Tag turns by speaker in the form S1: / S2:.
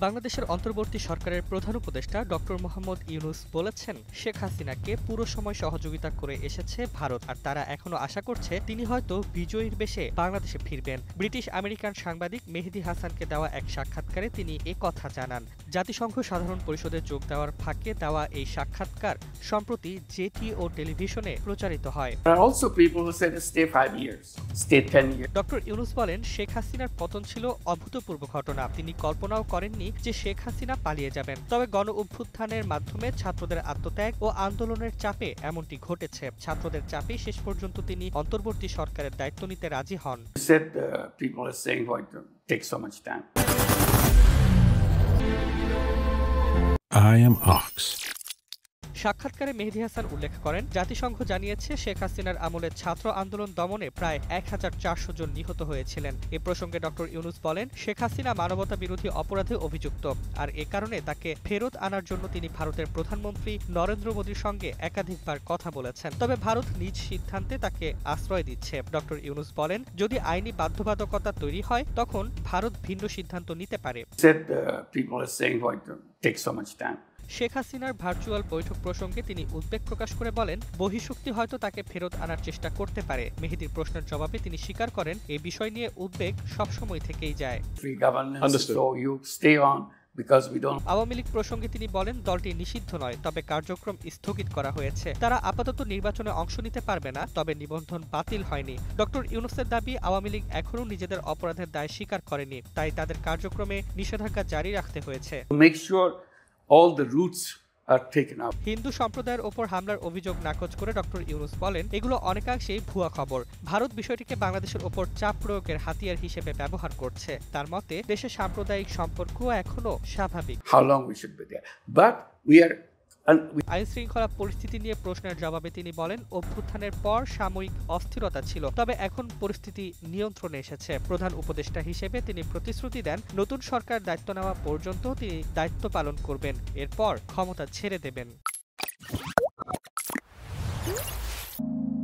S1: বাংলাদেশের অন্তর্বর্তী সরকারের প্রধান উপদেষ্টা ডক্টর মোহাম্মদ ইউনূস বলেছেন, শেখ হাসিনাকে পুরো সময় সহযোগিতা করে এসেছে ভারত, আর তারা এখনো আশা করছে তিনি হয়তো বিজয়ীর বেশে বাংলাদেশে ফিরবেন। ব্রিটিশ আমেরিকান সাংবাদিক মেহেদী হাসানকে দেওয়া এক সাক্ষাৎকারে তিনি কথা জানান। জাতিসংঘ সাধারণ পরিষদে যোগ দেওয়ার ফাঁকে দেওয়া এই সাক্ষাৎকার সম্প্রতি জেটি ও টেলিভিশনে প্রচারিত হয়। ডক্টর ইউনূস বলেন, শেখ হাসিনার পতন ছিল অভূতপূর্ব ঘটনা। তিনি কল্পনাও করেননি যে শেখ হাসিনা পালিয়ে যাবেন। তবে গণ অভ্যুত্থানের মাধ্যমে ছাত্রদের আত্মত্যাগ ও আন্দোলনের চাপে এমনটি ঘটেছে। ছাত্রদের চাপে শেষ পর্যন্ত তিনি অন্তর্বর্তী সরকারের দায়িত্ব নিতে রাজি হন।
S2: I am Ox.
S1: সাক্ষাৎকারে মেহেদী হাসান উল্লেখ করেন, জাতিসংঘ জানিয়েছে শেখ হাসিনার আমলে ছাত্র আন্দোলন দমনে প্রায় ১,৪০০ জন নিহত হয়েছিলেন। এ প্রসঙ্গে ডক্টর ইউনূস বলেন, শেখ হাসিনা মানবতা বিরোধী অপরাধে অভিযুক্ত, আর এ কারণে তাকে ফেরত আনার জন্য তিনি ভারতের প্রধানমন্ত্রী নরেন্দ্র মোদীর সঙ্গে একাধিকবার কথা বলেছেন। তবে ভারত নিজ সিদ্ধান্তে তাকে আশ্রয় দিচ্ছে। ডক্টর ইউনূস বলেন, যদি আইনি বাধ্যবাধকতা তৈরি হয় তখন ভারত ভিন্ন সিদ্ধান্ত নিতে পারে। শেখ হাসিনার ভার্চুয়াল বৈঠক প্রসঙ্গে তিনি উদ্বেগ প্রকাশ করে বলেন, বহিঃশক্তি হয়তো তাকে ফেরত আনার চেষ্টা করতে পারে। মেহেদীর প্রশ্নের জবাবে তিনি স্বীকার করেন, এই বিষয় নিয়ে উদ্বেগ সবসময় থেকেই যায়। আওয়ামী লীগ প্রসঙ্গে তিনি বলেন, দলটি নিষিদ্ধ নয়, তবে কার্যক্রম স্থগিত করা হয়েছে। তারা আপাতত নির্বাচনে অংশ নিতে পারবে না, তবে নিবন্ধন বাতিল হয়নি। ডক্টর ইউনূসের দাবি, আওয়ামী লীগ এখনও নিজেদের অপরাধের দায় স্বীকার করেনি, তাই তাদের কার্যক্রমে নিষেধাজ্ঞা জারি রাখতে হয়েছে। হিন্দু সম্প্রদায়ের ওপর হামলার অভিযোগ নাকচ করে ডক্টর ইউনূস বলেন, এগুলো অনেকাংশেই ভুয়া খবর। ভারত বিষয়টিকে বাংলাদেশের ওপর চাপ প্রয়োগের হাতিয়ার হিসেবে ব্যবহার করছে। তার মতে, দেশের সাম্প্রদায়িক সম্পর্ক এখনো স্বাভাবিক। আইন শৃঙ্খলা পরিস্থিতি নিয়ে প্রশ্নের জবাবে তিনি বলেন, অভ্যুত্থানের পর সাময়িক অস্থিরতা ছিল, তবে এখন পরিস্থিতি নিয়ন্ত্রণে এসেছে। প্রধান উপদেষ্টা হিসেবে তিনি প্রতিশ্রুতি দেন, নতুন সরকার দায়িত্ব নেওয়া পর্যন্ত তিনি দায়িত্ব পালন করবেন, এরপর ক্ষমতা ছেড়ে দেবেন।